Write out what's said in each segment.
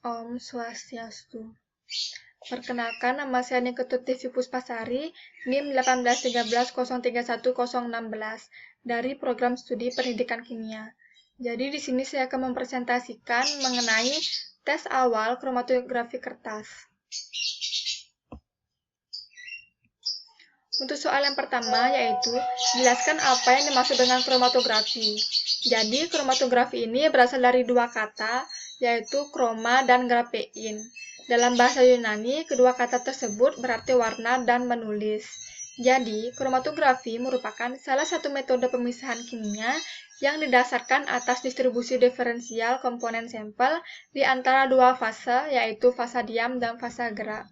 Om Swastiastu. Perkenalkan, nama saya Niketuti Puspasari, NIM 181303116 dari Program Studi Pendidikan Kimia. Jadi di sini saya akan mempresentasikan mengenai tes awal kromatografi kertas. Untuk soal yang pertama yaitu jelaskan apa yang dimaksud dengan kromatografi. Jadi kromatografi ini berasal dari dua kata, yaitu kroma dan grafein. Dalam bahasa Yunani, kedua kata tersebut berarti warna dan menulis. Jadi, kromatografi merupakan salah satu metode pemisahan kimia yang didasarkan atas distribusi diferensial komponen sampel di antara dua fase, yaitu fase diam dan fase gerak.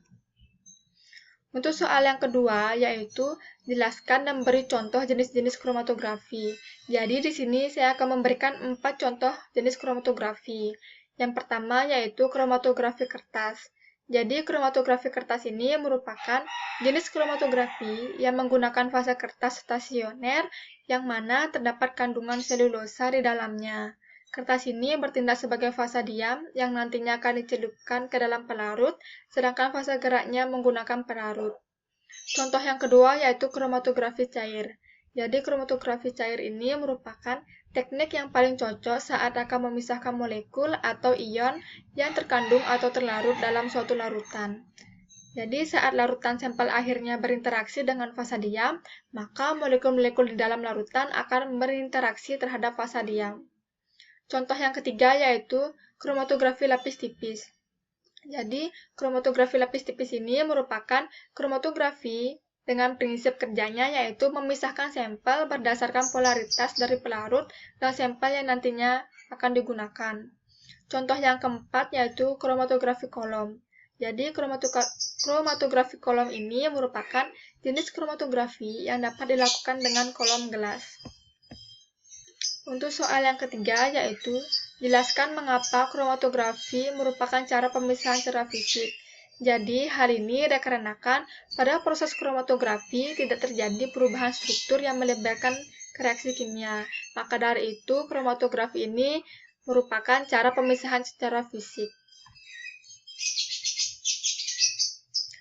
Untuk soal yang kedua, yaitu jelaskan dan beri contoh jenis-jenis kromatografi. Jadi di sini saya akan memberikan 4 contoh jenis kromatografi. Yang pertama yaitu kromatografi kertas. Jadi kromatografi kertas ini merupakan jenis kromatografi yang menggunakan fase kertas stasioner yang mana terdapat kandungan selulosa di dalamnya. Kertas ini bertindak sebagai fase diam yang nantinya akan dicelupkan ke dalam pelarut, sedangkan fase geraknya menggunakan pelarut. Contoh yang kedua yaitu kromatografi cair. Jadi kromatografi cair ini merupakan teknik yang paling cocok saat akan memisahkan molekul atau ion yang terkandung atau terlarut dalam suatu larutan. Jadi saat larutan sampel akhirnya berinteraksi dengan fase diam, maka molekul-molekul di dalam larutan akan berinteraksi terhadap fase diam. Contoh yang ketiga yaitu kromatografi lapis tipis. Jadi, kromatografi lapis tipis ini merupakan kromatografi dengan prinsip kerjanya yaitu memisahkan sampel berdasarkan polaritas dari pelarut dan sampel yang nantinya akan digunakan. Contoh yang keempat yaitu kromatografi kolom. Jadi, kromatografi kolom ini merupakan jenis kromatografi yang dapat dilakukan dengan kolom gelas. Untuk soal yang ketiga yaitu jelaskan mengapa kromatografi merupakan cara pemisahan secara fisik. Jadi, hal ini dikarenakan pada proses kromatografi tidak terjadi perubahan struktur yang melibatkan reaksi kimia. Maka dari itu, kromatografi ini merupakan cara pemisahan secara fisik.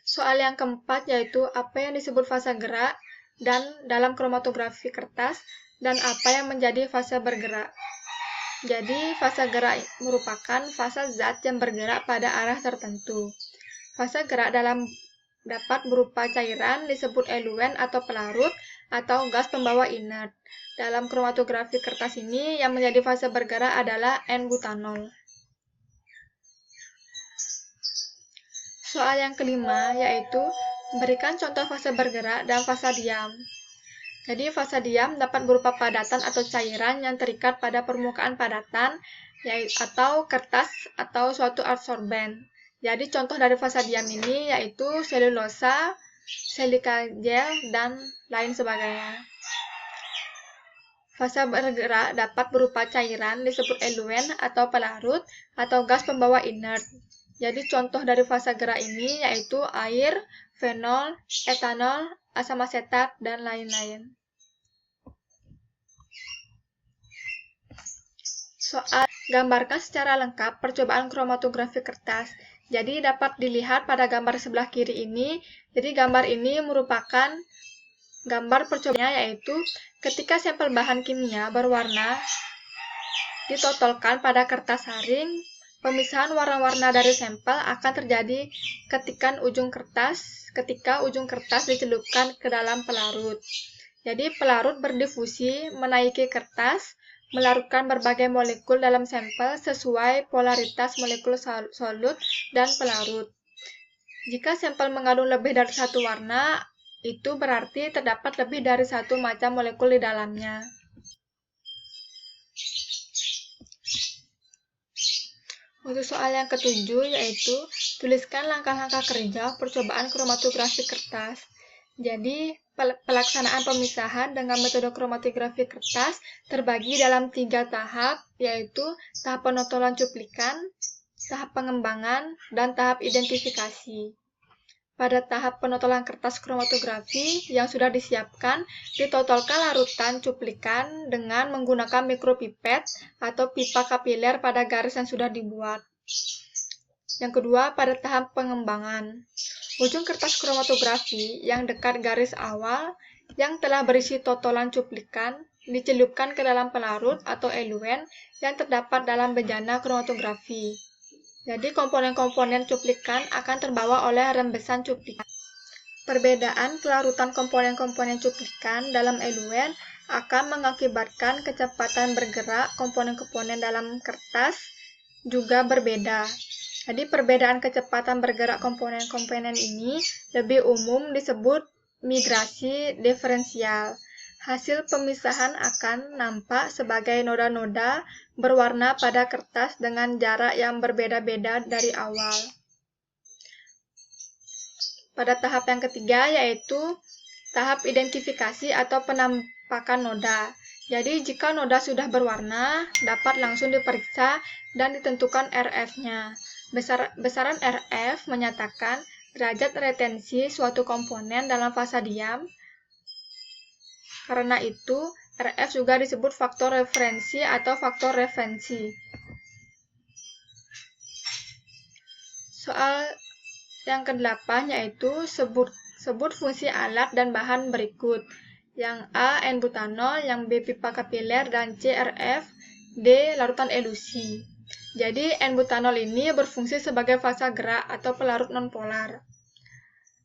Soal yang keempat yaitu apa yang disebut fase gerak dan dalam kromatografi kertas dan apa yang menjadi fase bergerak. Jadi, fase gerak merupakan fase zat yang bergerak pada arah tertentu. Fase gerak dapat berupa cairan disebut eluen atau pelarut atau gas pembawa inert. Dalam kromatografi kertas ini yang menjadi fase bergerak adalah N-butanol. Soal yang kelima yaitu berikan contoh fase bergerak dan fase diam. Jadi fase diam dapat berupa padatan atau cairan yang terikat pada permukaan padatan atau kertas atau suatu adsorben. Jadi contoh dari fase diam ini yaitu selulosa, silika gel, dan lain sebagainya. Fase bergerak dapat berupa cairan disebut eluen atau pelarut atau gas pembawa inert. Jadi contoh dari fase gerak ini yaitu air, fenol, etanol, asam asetat, dan lain-lain. Soal gambarkan secara lengkap percobaan kromatografi kertas. Jadi dapat dilihat pada gambar sebelah kiri ini. Jadi gambar ini merupakan gambar percobaan yaitu ketika sampel bahan kimia berwarna ditotolkan pada kertas saring, pemisahan warna-warna dari sampel akan terjadi ketika ujung kertas dicelupkan ke dalam pelarut. Jadi pelarut berdifusi menaiki kertas, melarutkan berbagai molekul dalam sampel sesuai polaritas molekul solut dan pelarut. Jika sampel mengandung lebih dari satu warna, itu berarti terdapat lebih dari satu macam molekul di dalamnya. Untuk soal yang ketujuh yaitu tuliskan langkah-langkah kerja percobaan kromatografi kertas. Jadi pelaksanaan pemisahan dengan metode kromatografi kertas terbagi dalam 3 tahap, yaitu tahap penotolan cuplikan, tahap pengembangan, dan tahap identifikasi. Pada tahap penotolan kertas kromatografi yang sudah disiapkan, ditotolkan larutan cuplikan dengan menggunakan mikropipet atau pipa kapiler pada garis yang sudah dibuat. Yang kedua, pada tahap pengembangan. Ujung kertas kromatografi yang dekat garis awal yang telah berisi totolan cuplikan dicelupkan ke dalam pelarut atau eluen yang terdapat dalam bejana kromatografi. Jadi komponen-komponen cuplikan akan terbawa oleh rembesan cuplikan. Perbedaan pelarutan komponen-komponen cuplikan dalam eluen akan mengakibatkan kecepatan bergerak komponen-komponen dalam kertas juga berbeda. Jadi perbedaan kecepatan bergerak komponen-komponen ini lebih umum disebut migrasi diferensial. Hasil pemisahan akan nampak sebagai noda-noda berwarna pada kertas dengan jarak yang berbeda-beda dari awal. Pada tahap yang ketiga yaitu tahap identifikasi atau penampakan noda. Jadi jika noda sudah berwarna, dapat langsung diperiksa dan ditentukan RF-nya. Besaran RF menyatakan derajat retensi suatu komponen dalam fasa diam. Karena itu, RF juga disebut faktor referensi atau faktor referensi. Soal yang ke-8 yaitu sebut fungsi alat dan bahan berikut. Yang A, N-butanol, yang B, pipa kapiler, dan C, RF, D, larutan elusi. Jadi, N-butanol ini berfungsi sebagai fasa gerak atau pelarut nonpolar.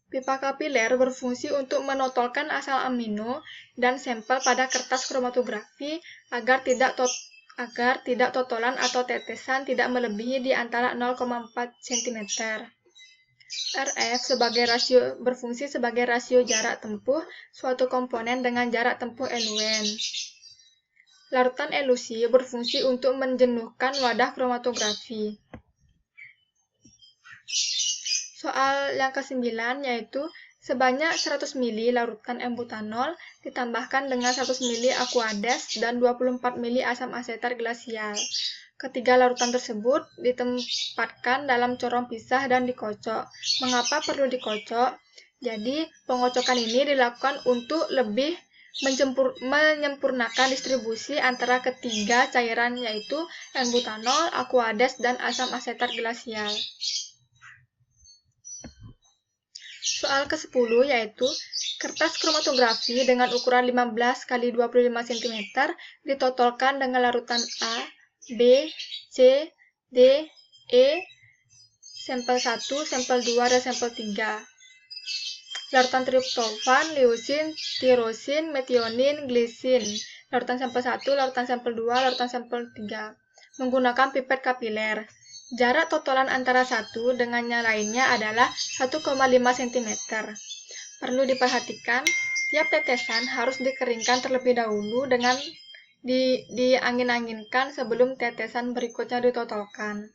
Pipa kapiler berfungsi untuk menotolkan asam amino dan sampel pada kertas kromatografi agar tidak totolan atau tetesan tidak melebihi di antara 0,4 cm. RF berfungsi sebagai rasio jarak tempuh suatu komponen dengan jarak tempuh eluen. Larutan elusi berfungsi untuk menjenuhkan wadah kromatografi. Soal yang ke-9 yaitu sebanyak 100 ml larutan N-butanol ditambahkan dengan 100 ml aquades dan 24 ml asam asetat glasial. Ketiga larutan tersebut ditempatkan dalam corong pisah dan dikocok. Mengapa perlu dikocok? Jadi, pengocokan ini dilakukan untuk lebih menyempurnakan distribusi antara ketiga cairan yaitu N-butanol, aquades, dan asam asetat glasial. Soal ke-10 yaitu kertas kromatografi dengan ukuran 15 x 25 cm ditotolkan dengan larutan A, B, C, D, E, sampel 1, sampel 2, dan sampel 3. Larutan triptofan, leusin, tirosin, metionin, glisin. Larutan sampel 1, larutan sampel 2, larutan sampel 3. Menggunakan pipet kapiler. Jarak totolan antara satu dengan yang lainnya adalah 1,5 cm. Perlu diperhatikan, tiap tetesan harus dikeringkan terlebih dahulu dengan diangin-anginkan sebelum tetesan berikutnya ditotolkan.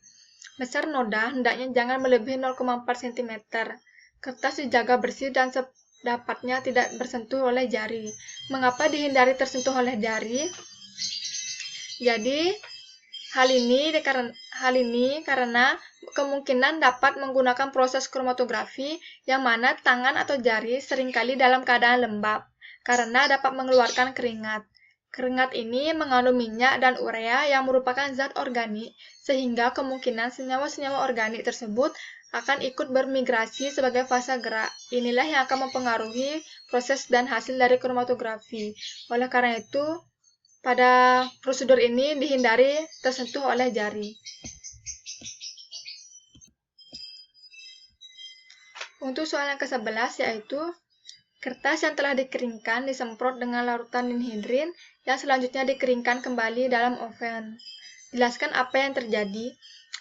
Besar noda hendaknya jangan melebihi 0,4 cm. Kertas dijaga bersih dan sedapatnya tidak bersentuh oleh jari. Mengapa dihindari tersentuh oleh jari? Jadi, hal ini karena kemungkinan dapat menggunakan proses kromatografi yang mana tangan atau jari seringkali dalam keadaan lembab karena dapat mengeluarkan keringat. Keringat ini mengandung minyak dan urea yang merupakan zat organik sehingga kemungkinan senyawa-senyawa organik tersebut akan ikut bermigrasi sebagai fasa gerak. Inilah yang akan mempengaruhi proses dan hasil dari kromatografi. Oleh karena itu, pada prosedur ini dihindari tersentuh oleh jari. Untuk soal yang ke-11 yaitu kertas yang telah dikeringkan disemprot dengan larutan ninhidrin yang selanjutnya dikeringkan kembali dalam oven. Jelaskan apa yang terjadi.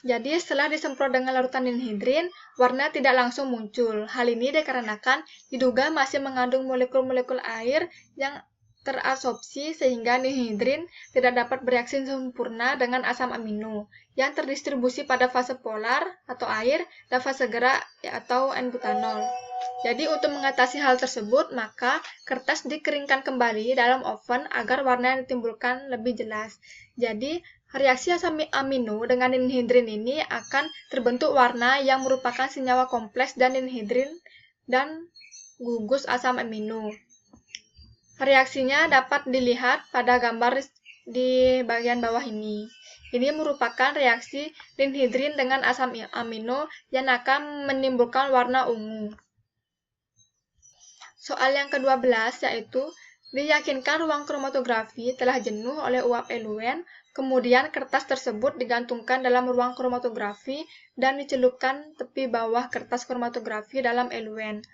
Jadi setelah disemprot dengan larutan ninhidrin, warna tidak langsung muncul. Hal ini dikarenakan diduga masih mengandung molekul-molekul air yang terabsorpsi sehingga ninhidrin tidak dapat bereaksi sempurna dengan asam amino yang terdistribusi pada fase polar atau air dan fase gerak atau N-butanol. Jadi untuk mengatasi hal tersebut, maka kertas dikeringkan kembali dalam oven agar warna yang ditimbulkan lebih jelas. Jadi reaksi asam amino dengan ninhidrin ini akan terbentuk warna yang merupakan senyawa kompleks dan ninhidrin dan gugus asam amino. Reaksinya dapat dilihat pada gambar di bagian bawah ini. Ini merupakan reaksi linhidrin dengan asam amino yang akan menimbulkan warna ungu. Soal yang ke-12 yaitu, diyakinkan ruang kromatografi telah jenuh oleh uap eluen, kemudian kertas tersebut digantungkan dalam ruang kromatografi dan dicelupkan tepi bawah kertas kromatografi dalam eluen,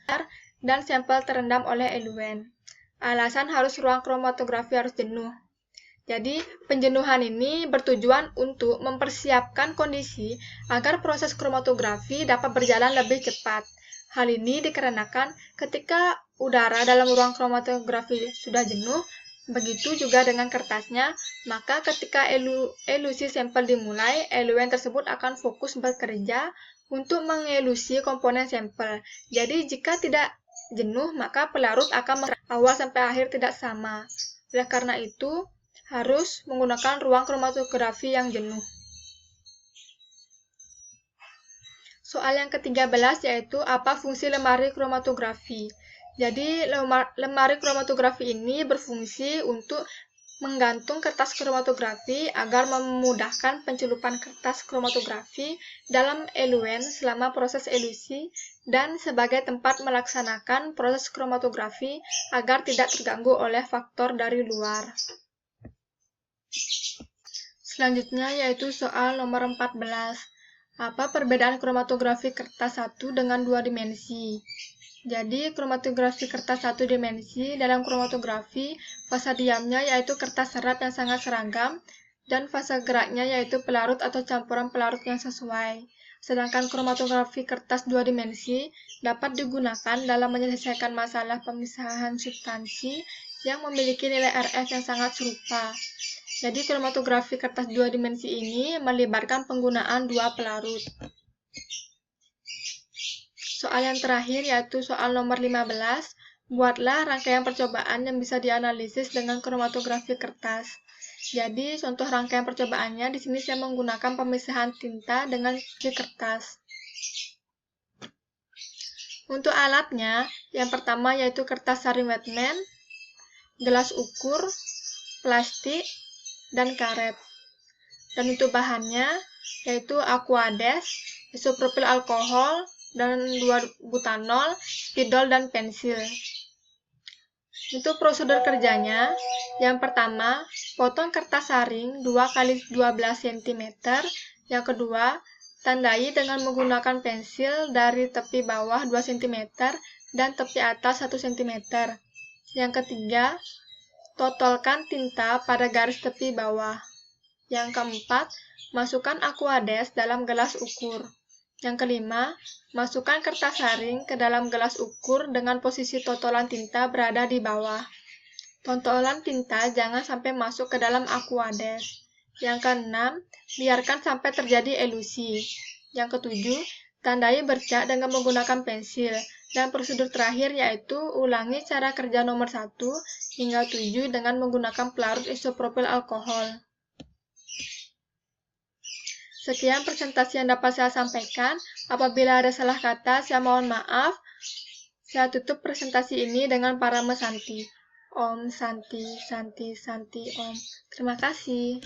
dan sampel terendam oleh eluen. Alasan ruang kromatografi harus jenuh. Jadi, penjenuhan ini bertujuan untuk mempersiapkan kondisi agar proses kromatografi dapat berjalan lebih cepat. Hal ini dikarenakan ketika udara dalam ruang kromatografi sudah jenuh, begitu juga dengan kertasnya, maka ketika elusi sampel dimulai, eluen tersebut akan fokus bekerja untuk mengelusi komponen sampel. Jadi, jika tidak jenuh, maka pelarut akan awal sampai akhir tidak sama. Oleh karena itu, harus menggunakan ruang kromatografi yang jenuh. Soal yang ke-13 yaitu apa fungsi lemari kromatografi. Jadi lemari kromatografi ini berfungsi untuk menggantung kertas kromatografi agar memudahkan pencelupan kertas kromatografi dalam eluen selama proses elusi dan sebagai tempat melaksanakan proses kromatografi agar tidak terganggu oleh faktor dari luar. Selanjutnya yaitu soal nomor 14. Apa perbedaan kromatografi kertas 1 dengan 2 dimensi? Jadi, kromatografi kertas 1 dimensi dalam kromatografi, fase diamnya yaitu kertas serat yang sangat seragam, dan fase geraknya yaitu pelarut atau campuran pelarut yang sesuai. Sedangkan kromatografi kertas 2 dimensi dapat digunakan dalam menyelesaikan masalah pemisahan substansi yang memiliki nilai RF yang sangat serupa. Jadi, kromatografi kertas 2 dimensi ini melibatkan penggunaan 2 pelarut. Soal yang terakhir yaitu soal nomor 15. Buatlah rangkaian percobaan yang bisa dianalisis dengan kromatografi kertas. Jadi, contoh rangkaian percobaannya di sini saya menggunakan pemisahan tinta dengan kertas. Untuk alatnya, yang pertama yaitu kertas saring Wetman, gelas ukur, plastik, dan karet. Dan untuk bahannya yaitu aquades, isopropil alkohol, dan 2-butanol, spidol, dan pensil. Untuk prosedur kerjanya, yang pertama, potong kertas saring 2x12 cm. Yang kedua, tandai dengan menggunakan pensil dari tepi bawah 2 cm dan tepi atas 1 cm. Yang ketiga, totolkan tinta pada garis tepi bawah. Yang keempat, masukkan aquades dalam gelas ukur. Yang kelima, masukkan kertas saring ke dalam gelas ukur dengan posisi totolan tinta berada di bawah. Totolan tinta jangan sampai masuk ke dalam aquades. Yang keenam, biarkan sampai terjadi elusi. Yang ketujuh, tandai bercak dengan menggunakan pensil. Dan prosedur terakhir yaitu ulangi cara kerja nomor 1 hingga 7 dengan menggunakan pelarut isopropil alkohol. Sekian presentasi yang dapat saya sampaikan. Apabila ada salah kata, saya mohon maaf. Saya tutup presentasi ini dengan parame Santi. Om Santi, Santi, Santi, Om. Terima kasih.